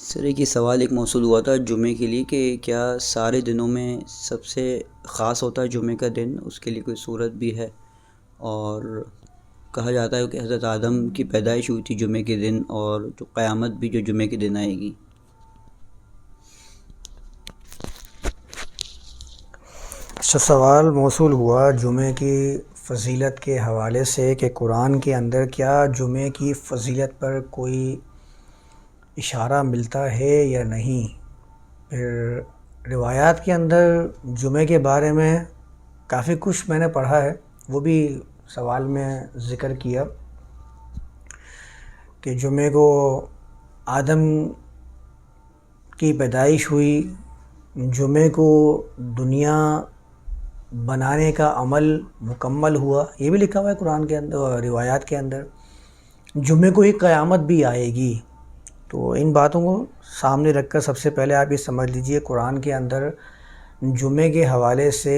سر ایک یہ سوال ایک موصول ہوا تھا جمعے کے لیے کہ کیا سارے دنوں میں سب سے خاص ہوتا ہے جمعے کا دن، اس کے لیے کوئی صورت بھی ہے؟ اور کہا جاتا ہے کہ حضرت آدم کی پیدائش ہوئی تھی جمعے کے دن، اور جو قیامت بھی جو جمعے کے دن آئے گی۔ اچھا، سوال موصول ہوا جمعے کی فضیلت کے حوالے سے کہ قرآن کے اندر کیا جمعے کی فضیلت پر کوئی اشارہ ملتا ہے یا نہیں۔ پھر روایات کے اندر جمعے کے بارے میں کافی کچھ میں نے پڑھا ہے، وہ بھی سوال میں ذکر کیا کہ جمعے کو آدم کی پیدائش ہوئی، جمعے کو دنیا بنانے کا عمل مکمل ہوا، یہ بھی لکھا ہوا ہے قرآن کے اندر، روایات کے اندر۔ جمعے کو ہی قیامت بھی آئے گی۔ تو ان باتوں کو سامنے رکھ کر سب سے پہلے آپ یہ سمجھ لیجئے قرآن کے اندر جمعے کے حوالے سے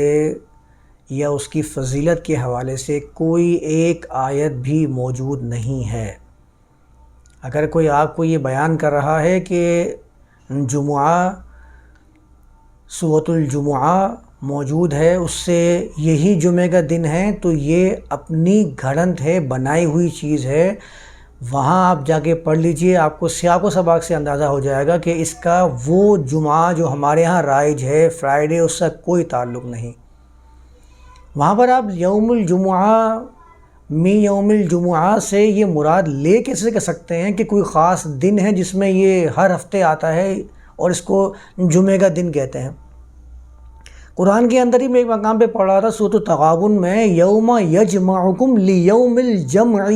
یا اس کی فضیلت کے حوالے سے کوئی ایک آیت بھی موجود نہیں ہے۔ اگر کوئی آپ کو یہ بیان کر رہا ہے کہ جمعہ، سورۃ الجمعہ موجود ہے، اس سے یہی جمعے کا دن ہے، تو یہ اپنی گھڑنت ہے، بنائی ہوئی چیز ہے۔ وہاں آپ جا کے پڑھ لیجئے، آپ کو سیاق و سباق سے اندازہ ہو جائے گا کہ اس کا وہ جمعہ جو ہمارے ہاں رائج ہے فرائیڈے، اس کا کوئی تعلق نہیں۔ وہاں پر آپ یوم الجمعہ یوم الجمعہ سے یہ مراد لے کیسے کر سکتے ہیں کہ کوئی خاص دن ہے جس میں یہ ہر ہفتے آتا ہے اور اس کو جمعے کا دن کہتے ہیں۔ قرآن کے اندر ہی میں ایک مقام پہ پڑھ رہا تھا سورۃ التغابن میں، یوم یجمعکم لیوم الجمع،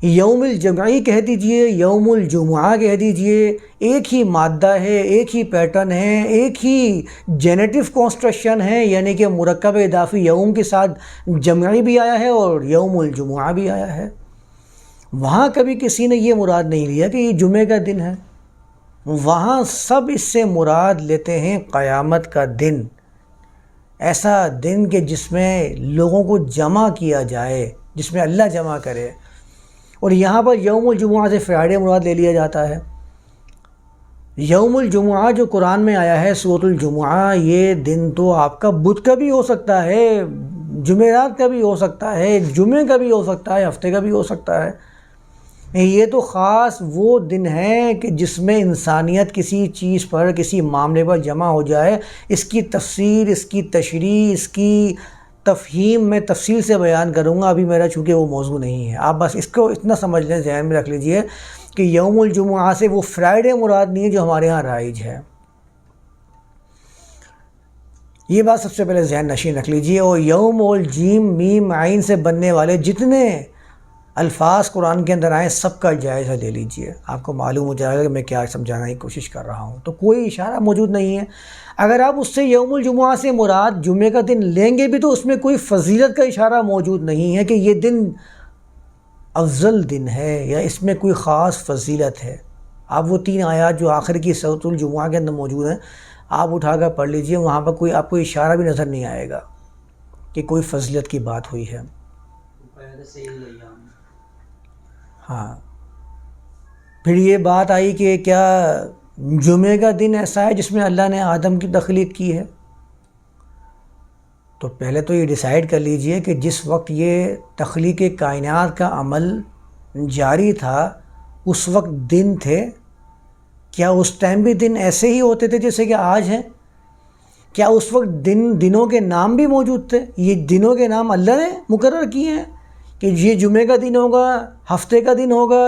یوم الجمعی کہہ دیجئے، یوم الجمعہ کہہ دیجئے، ایک ہی مادہ ہے، ایک ہی پیٹرن ہے، ایک ہی جینیٹو کنسٹرکشن ہے، یعنی کہ مرکب اضافی یوم کے ساتھ جمعی بھی آیا ہے اور یوم الجمعہ بھی آیا ہے۔ وہاں کبھی کسی نے یہ مراد نہیں لیا کہ یہ جمعے کا دن ہے، وہاں سب اس سے مراد لیتے ہیں قیامت کا دن، ایسا دن کہ جس میں لوگوں کو جمع کیا جائے، جس میں اللہ جمع کرے۔ اور یہاں پر یوم الجمعہ سے فرائیڈے مراد لے لیا جاتا ہے۔ یوم الجمعہ جو قرآن میں آیا ہے سورۃ الجمعہ، یہ دن تو آپ کا بدھ کا بھی ہو سکتا ہے، جمعرات کا بھی ہو سکتا ہے، جمعے کا بھی ہو سکتا ہے، ہفتے کا بھی ہو سکتا ہے۔ یہ تو خاص وہ دن ہے کہ جس میں انسانیت کسی چیز پر، کسی معاملے پر جمع ہو جائے۔ اس کی تفسیر، اس کی تشریح، اس کی تفہیم میں تفصیل سے بیان کروں گا، ابھی میرا چونکہ وہ موضوع نہیں ہے۔ آپ بس اس کو اتنا سمجھ لیں، ذہن میں رکھ لیجئے کہ یوم الجمعہ سے وہ فرائیڈے مراد نہیں ہے جو ہمارے ہاں رائج ہے۔ یہ بات سب سے پہلے ذہن نشین رکھ لیجئے۔ اور یوم اور جیم میم عین سے بننے والے جتنے الفاظ قرآن کے اندر آئے سب کا جائزہ لے لیجئے، آپ کو معلوم ہو جائے گا کہ میں کیا سمجھانے کی کوشش کر رہا ہوں۔ تو کوئی اشارہ موجود نہیں ہے۔ اگر آپ اس سے یوم الجمعہ سے مراد جمعے کا دن لیں گے بھی تو اس میں کوئی فضیلت کا اشارہ موجود نہیں ہے کہ یہ دن افضل دن ہے یا اس میں کوئی خاص فضیلت ہے۔ آپ وہ 3 آیات جو آخر کی سورۃ الجمعہ کے اندر موجود ہیں، آپ اٹھا کر پڑھ لیجئے، وہاں پر کوئی آپ کو اشارہ بھی نظر نہیں آئے گا کہ کوئی فضیلت کی بات ہوئی ہے۔ ہاں، پھر یہ بات آئی کہ کیا جمعے کا دن ایسا ہے جس میں اللہ نے آدم کی تخلیق کی ہے؟ تو پہلے تو یہ ڈیسائیڈ کر لیجئے کہ جس وقت یہ تخلیق کائنات کا عمل جاری تھا اس وقت دن تھے؟ کیا اس ٹائم بھی دن ایسے ہی ہوتے تھے جیسے کہ آج ہیں؟ کیا اس وقت دنوں کے نام بھی موجود تھے؟ یہ دنوں کے نام اللہ نے مقرر کیے ہیں کہ یہ جمعے کا دن ہوگا، ہفتے کا دن ہوگا،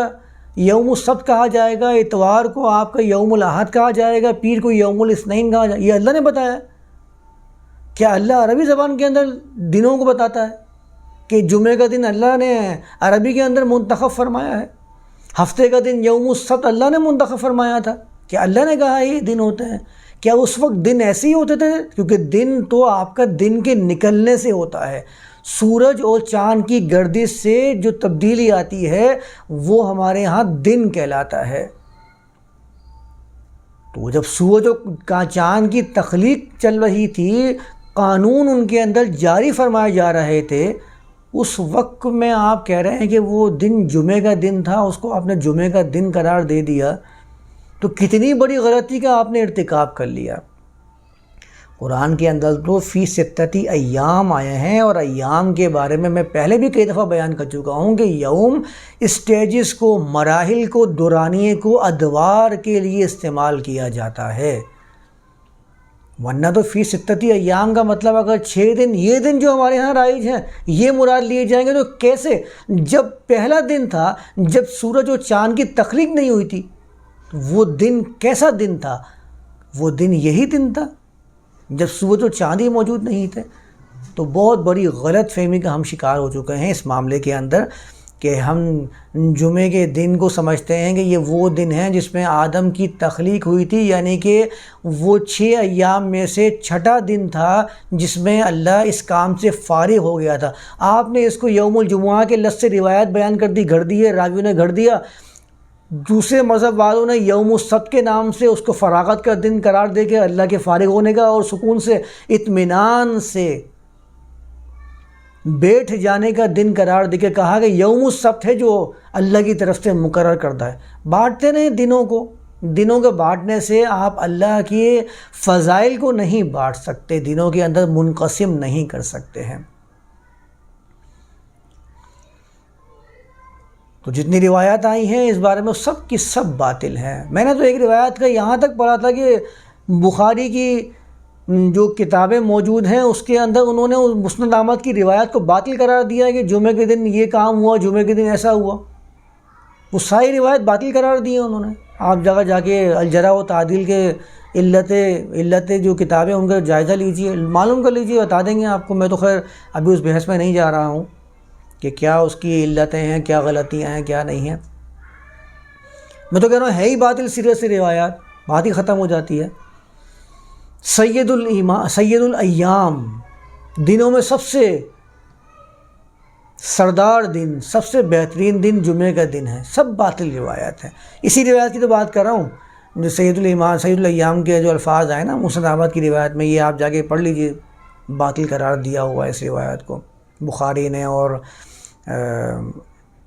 یوم السبت کہا جائے گا، اتوار کو آپ کا یوم الاحد کہا جائے گا، پیر کو یوم الاثنین کہا جائے گا۔ یہ اللہ نے بتایا۔ کیا اللہ عربی زبان کے اندر دنوں کو بتاتا ہے کہ جمعے کا دن اللہ نے عربی کے اندر منتخب فرمایا ہے، ہفتے کا دن یوم السبت اللہ نے منتخب فرمایا تھا؟ کیا اللہ نے کہا یہ دن ہوتے ہیں؟ کیا اس وقت دن ایسے ہی ہوتے تھے؟ کیونکہ دن تو آپ کا دن کے نکلنے سے ہوتا ہے، سورج اور چاند کی گردش سے جو تبدیلی آتی ہے وہ ہمارے ہاں دن کہلاتا ہے۔ تو جب سورج اور چاند کی تخلیق چل رہی تھی، قانون ان کے اندر جاری فرمائے جا رہے تھے، اس وقت میں آپ کہہ رہے ہیں کہ وہ دن جمعے کا دن تھا، اس کو آپ نے جمعے کا دن قرار دے دیا۔ تو کتنی بڑی غلطی کا آپ نے ارتکاب کر لیا۔ قرآن کے اندر تو فی ستتی ایام آئے ہیں، اور ایام کے بارے میں پہلے بھی کئی دفعہ بیان کر چکا ہوں کہ یوم اسٹیجز کو، مراحل کو، دورانیے کو، ادوار کے لیے استعمال کیا جاتا ہے، ورنہ تو فی ستتی ایام کا مطلب اگر 6 دن، یہ دن جو ہمارے ہاں رائج ہیں یہ مراد لیے جائیں گے تو کیسے؟ جب پہلا دن تھا، جب سورج و چاند کی تخلیق نہیں ہوئی تھی، وہ دن کیسا دن تھا؟ وہ دن یہی دن تھا جب سورج و چاند ہی موجود نہیں تھے۔ تو بہت بڑی غلط فہمی کا ہم شکار ہو چکے ہیں اس معاملے کے اندر، کہ ہم جمعے کے دن کو سمجھتے ہیں کہ یہ وہ دن ہے جس میں آدم کی تخلیق ہوئی تھی، یعنی کہ وہ 6 ایام میں سے چھٹا دن تھا جس میں اللہ اس کام سے فارغ ہو گیا تھا۔ آپ نے اس کو یوم الجمعہ کے لفظ سے روایت بیان کر دی، گھڑ دی ہے، راویوں نے گھڑ دیا۔ دوسرے مذہب والوں نے یوم السبت کے نام سے اس کو فراغت کا دن قرار دے کے اللہ کے فارغ ہونے کا اور سکون سے، اطمینان سے بیٹھ جانے کا دن قرار دے کے کہا کہ یوم السبت ہے جو اللہ کی طرف سے مقرر کردہ ہے۔ بانٹتے رہے دنوں کو، دنوں کے بانٹنے سے آپ اللہ کے فضائل کو نہیں بانٹ سکتے، دنوں کے اندر منقسم نہیں کر سکتے ہیں۔ تو جتنی روایات آئی ہیں اس بارے میں سب کی سب باطل ہیں۔ میں نے تو ایک روایت کا یہاں تک پڑھا تھا کہ بخاری کی جو کتابیں موجود ہیں اس کے اندر انہوں نے مسند احمد کی روایت کو باطل قرار دیا ہے کہ جمعے کے دن یہ کام ہوا، جمعے کے دن ایسا ہوا، وہ ساری روایت باطل قرار دی ہے انہوں نے۔ آپ جگہ جا کے الجرح و تعدیل کے علت جو کتابیں ان کا جائزہ لیجئے، معلوم کر لیجئے، بتا دیں گے آپ کو۔ میں تو خیر ابھی اس بحث میں نہیں جا رہا ہوں کہ کیا اس کی علتیں ہیں، کیا غلطیاں ہیں، کیا نہیں ہیں۔ میں تو کہہ رہا ہوں ہے ہی باطل، سرے سے روایات بات ہی ختم ہو جاتی ہے۔ سید الایام، دنوں میں سب سے سردار دن، سب سے بہترین دن جمعے کا دن ہے، سب باطل روایات ہیں۔ اسی روایت کی تو بات کر رہا ہوں جو سید الایام کے جو الفاظ آئے نا مسند احمد کی روایت میں، یہ آپ جا کے پڑھ لیجئے، باطل قرار دیا ہوا ہے اس روایت کو بخاری نے، اور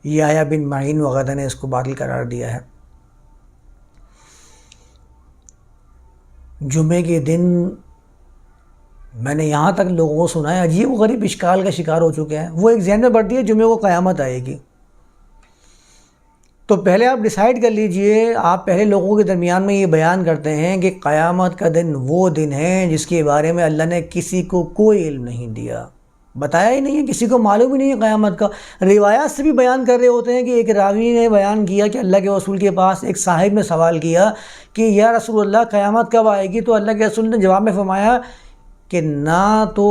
یحییٰ بن معین وغیرہ نے اس کو باطل قرار دیا ہے۔ جمعے کے دن میں نے یہاں تک لوگوں کو سنا ہے، عجیب و غریب اشکال کا شکار ہو چکے ہیں، وہ ایک ذہن میں بڑھتی ہے جمعے کو قیامت آئے گی۔ تو پہلے آپ ڈیسائیڈ کر لیجئے، آپ پہلے لوگوں کے درمیان میں یہ بیان کرتے ہیں کہ قیامت کا دن وہ دن ہے جس کے بارے میں اللہ نے کسی کو کوئی علم نہیں دیا، بتایا ہی نہیں ہے، کسی کو معلوم ہی نہیں ہے قیامت کا۔ روایات سے بھی بیان کر رہے ہوتے ہیں کہ ایک راوی نے بیان کیا کہ اللہ کے رسول کے پاس ایک صاحب نے سوال کیا کہ یا رسول اللہ قیامت کب آئے گی؟ تو اللہ کے رسول نے جواب میں فرمایا کہ نہ تو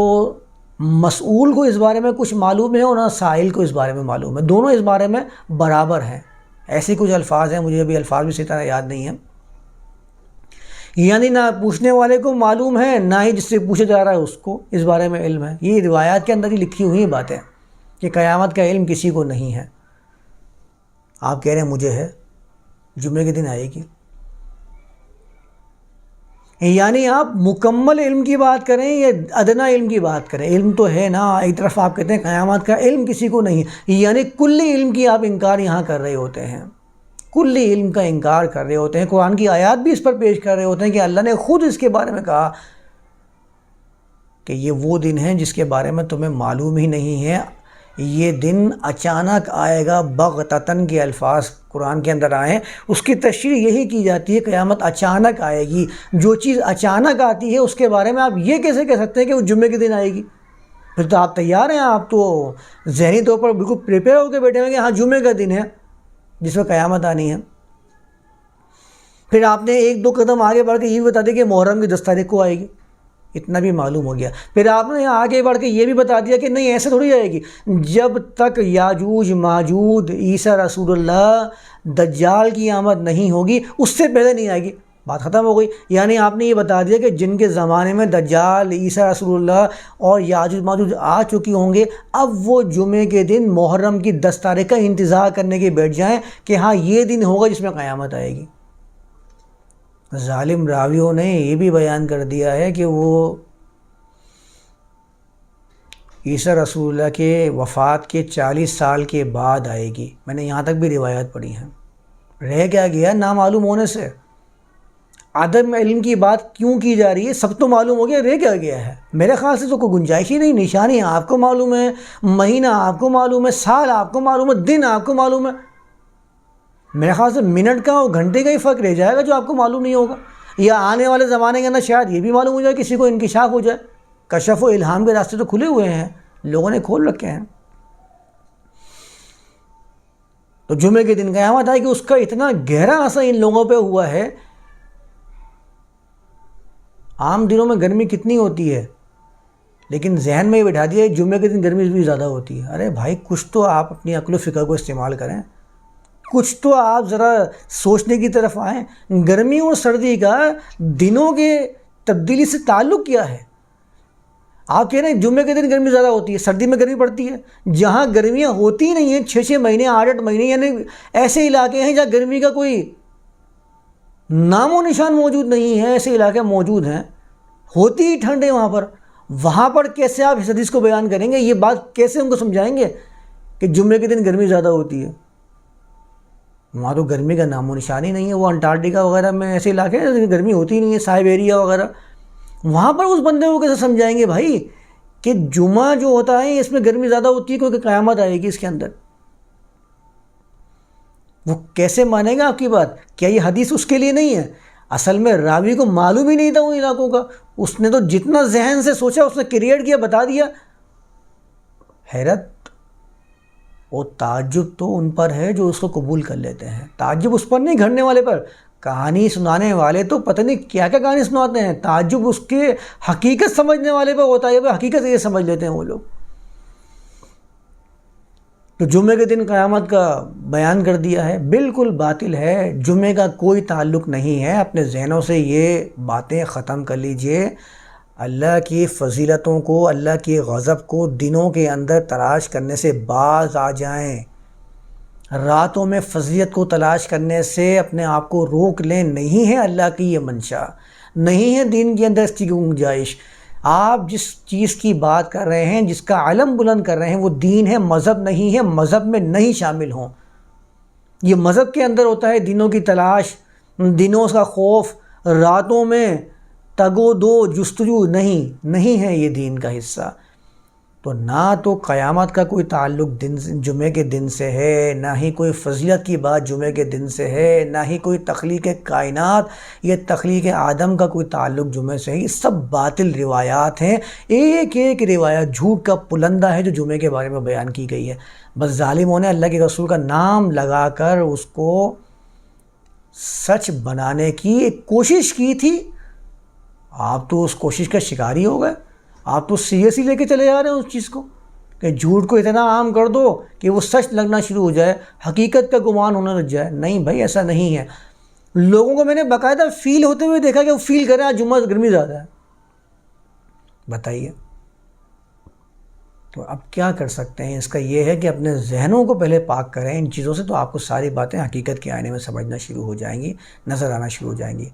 مسئول کو اس بارے میں کچھ معلوم ہے اور نہ سائل کو اس بارے میں معلوم ہے، دونوں اس بارے میں برابر ہیں۔ ایسے کچھ الفاظ ہیں، مجھے ابھی الفاظ بھی صحیح طرح یاد نہیں ہیں، یعنی نہ پوچھنے والے کو معلوم ہے نہ ہی جس سے پوچھا جا رہا ہے اس کو اس بارے میں علم ہے۔ یہ روایات کے اندر ہی لکھی ہوئی باتیں کہ قیامت کا علم کسی کو نہیں ہے۔ آپ کہہ رہے ہیں مجھے ہے، جمعے کے دن آئے گی، یعنی آپ مکمل علم کی بات کریں یا ادنا علم کی بات کریں، علم تو ہے نا۔ ایک طرف آپ کہتے ہیں قیامت کا علم کسی کو نہیں، یعنی کلی علم کی آپ انکار یہاں کر رہے ہوتے ہیں، کلی علم کا انکار کر رہے ہوتے ہیں۔ قرآن کی آیات بھی اس پر پیش کر رہے ہوتے ہیں کہ اللہ نے خود اس کے بارے میں کہا کہ یہ وہ دن ہے جس کے بارے میں تمہیں معلوم ہی نہیں ہے، یہ دن اچانک آئے گا، بغتتاً کے الفاظ قرآن کے اندر آئے ہیں، اس کی تشریح یہی کی جاتی ہے قیامت اچانک آئے گی۔ جو چیز اچانک آتی ہے اس کے بارے میں آپ یہ کیسے کہہ سکتے ہیں کہ وہ جمعے کے دن آئے گی؟ پھر تو آپ تیار ہیں، آپ تو ذہنی طور پر بالکل پریپیئر ہو کے بیٹھے ہوئے کہ ہاں جمعے کا دن ہے جس میں قیامت آنی ہے۔ پھر آپ نے 1-2 قدم آگے بڑھ کے یہ بھی بتا دیا کہ محرم کی 10 تاریخ کو آئے گی، اتنا بھی معلوم ہو گیا۔ پھر آپ نے آگے بڑھ کے یہ بھی بتا دیا کہ نہیں ایسے تھوڑی آئے گی، جب تک یاجوج ماجوج عیسیٰ رسول اللہ دجال کی آمد نہیں ہوگی اس سے پہلے نہیں آئے گی، بات ختم ہو گئی۔ یعنی آپ نے یہ بتا دیا کہ جن کے زمانے میں دجال، عیسیٰ رسول اللہ اور یاجوج ماجوج آ چکی ہوں گے، اب وہ جمعے کے دن محرم کی 10 تاریخ کا انتظار کرنے کے بیٹھ جائیں کہ ہاں یہ دن ہوگا جس میں قیامت آئے گی۔ ظالم راویوں نے یہ بھی بیان کر دیا ہے کہ وہ عیسیٰ رسول اللہ کے وفات کے 40 سال کے بعد آئے گی۔ میں نے یہاں تک بھی روایت پڑھی ہیں، رہ کیا گیا نامعلوم ہونے سے، عدم علم کی بات کیوں کی جا رہی ہے؟ سب تو معلوم ہو گیا، رہ کیا گیا ہے؟ میرے خیال سے تو کوئی گنجائش ہی نہیں. نشانی آپ کو معلوم ہے، مہینہ آپ کو معلوم ہے، سال آپ کو معلوم ہے، دن آپ کو معلوم ہے. میرے خیال سے منٹ کا اور گھنٹے کا ہی فرق رہ جائے گا جو آپ کو معلوم نہیں ہوگا. یا آنے والے زمانے کے اندر شاید یہ بھی معلوم ہو جائے، کسی کو انکشاف ہو جائے. کشف و الہام کے راستے تو کھلے ہوئے ہیں، لوگوں نے کھول رکھے ہیں. تو جمعے کے دن قیامت آئے کہ اس کا اتنا گہرا اثر ان لوگوں پہ ہوا ہے. عام دنوں میں گرمی کتنی ہوتی ہے، لیکن ذہن میں یہ بٹھا دیا ہے جمعے کے دن گرمی بھی زیادہ ہوتی ہے. ارے بھائی کچھ تو آپ اپنی عقل و فکر کو استعمال کریں، کچھ تو آپ ذرا سوچنے کی طرف آئیں. گرمی اور سردی کا دنوں کے تبدیلی سے تعلق کیا ہے؟ آپ کہہ رہے ہیں جمعے کے دن گرمی زیادہ ہوتی ہے، سردی میں گرمی پڑتی ہے. جہاں گرمیاں ہوتی نہیں ہیں 6 مہینے 8 مہینے، یعنی ایسے علاقے ہیں جہاں گرمی کا کوئی نام و نشان موجود نہیں ہے، ایسے علاقے موجود ہیں، ہوتی ہی ٹھنڈ ہے وہاں پر کیسے آپ اس حدیث کو بیان کریں گے؟ یہ بات کیسے ان کو سمجھائیں گے کہ جمعے کے دن گرمی زیادہ ہوتی ہے؟ وہاں تو گرمی کا نام و نشان ہی نہیں ہے. وہ انٹارکٹیکا وغیرہ میں ایسے علاقے ہیں گرمی ہوتی ہی نہیں ہے، سائبیریا وغیرہ. وہاں پر اس بندے کو کیسے سمجھائیں گے بھائی کہ جمعہ جو ہوتا ہے اس میں گرمی زیادہ ہوتی ہے کیونکہ قیامت آئے گی اس کے اندر؟ وہ کیسے مانے گا آپ کی بات؟ کیا یہ حدیث اس کے لیے نہیں ہے؟ اصل میں راوی کو معلوم ہی نہیں تھا ان علاقوں کا، اس نے تو جتنا ذہن سے سوچا اس نے کریٹ کیا، بتا دیا. حیرت اور تعجب تو ان پر ہے جو اس کو قبول کر لیتے ہیں. تعجب اس پر نہیں، گھڑنے والے پر. کہانی سنانے والے تو پتہ نہیں کیا کیا کہانی سناتے ہیں، تعجب اس کے حقیقت سمجھنے والے پر ہوتا ہے. حقیقت یہ سمجھ لیتے ہیں وہ لوگ. تو جمعے کے دن قیامت کا بیان کر دیا ہے، بالکل باطل ہے. جمعے کا کوئی تعلق نہیں ہے. اپنے ذہنوں سے یہ باتیں ختم کر لیجئے. اللہ کی فضیلتوں کو، اللہ کی غضب کو دنوں کے اندر تلاش کرنے سے باز آ جائیں. راتوں میں فضیلت کو تلاش کرنے سے اپنے آپ کو روک لیں. نہیں ہے اللہ کی یہ منشا، نہیں ہے دین کے اندر اس کی گنجائش. آپ جس چیز کی بات کر رہے ہیں، جس کا علم بلند کر رہے ہیں، وہ دین ہے، مذہب نہیں ہے. مذہب میں نہیں شامل ہوں. یہ مذہب کے اندر ہوتا ہے دنوں کی تلاش، دنوں کا خوف، راتوں میں تگ و دو جستجو. نہیں ہے یہ دین کا حصہ. تو نہ تو قیامت کا کوئی تعلق جمعے کے دن سے ہے، نہ ہی کوئی فضیلت کی بات جمعے کے دن سے ہے، نہ ہی کوئی تخلیق کائنات یا تخلیق آدم کا کوئی تعلق جمعے سے ہے. یہ سب باطل روایات ہیں. ایک ایک روایت جھوٹ کا پلندہ ہے جو جمعے کے بارے میں بیان کی گئی ہے. بس ظالموں نے اللہ کے رسول کا نام لگا کر اس کو سچ بنانے کی ایک کوشش کی تھی. آپ تو اس کوشش کا شکاری ہو گئے. آپ تو سیریسلی لے کے چلے جا رہے ہیں اس چیز کو کہ جھوٹ کو اتنا عام کر دو کہ وہ سچ لگنا شروع ہو جائے، حقیقت کا گمان ہونے لگ جائے. نہیں بھائی، ایسا نہیں ہے. لوگوں کو میں نے باقاعدہ فیل ہوتے ہوئے دیکھا کہ وہ فیل کر رہے ہیں جمعہ گرمی زیادہ ہے. بتائیے. تو اب کیا کر سکتے ہیں؟ اس کا یہ ہے کہ اپنے ذہنوں کو پہلے پاک کریں ان چیزوں سے، تو آپ کو ساری باتیں حقیقت کے آئینے میں سمجھنا شروع ہو جائیں گی، نظر آنا شروع ہو جائیں گی.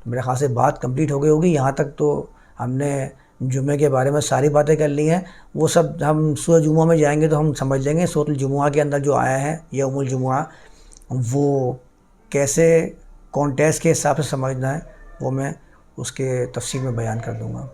میرے خیال سے بات کمپلیٹ ہو گئی ہوگی. یہاں تک تو ہم نے جمعے کے بارے میں ساری باتیں کر لی ہیں. وہ سب ہم سورہ جمعہ میں جائیں گے تو ہم سمجھ لیں گے. سورۃ الجمعہ کے اندر جو آیا ہے یوم الجمعہ، وہ کیسے کانٹیکسٹ کے حساب سے سمجھنا ہے وہ میں اس کے تفصیل میں بیان کر دوں گا.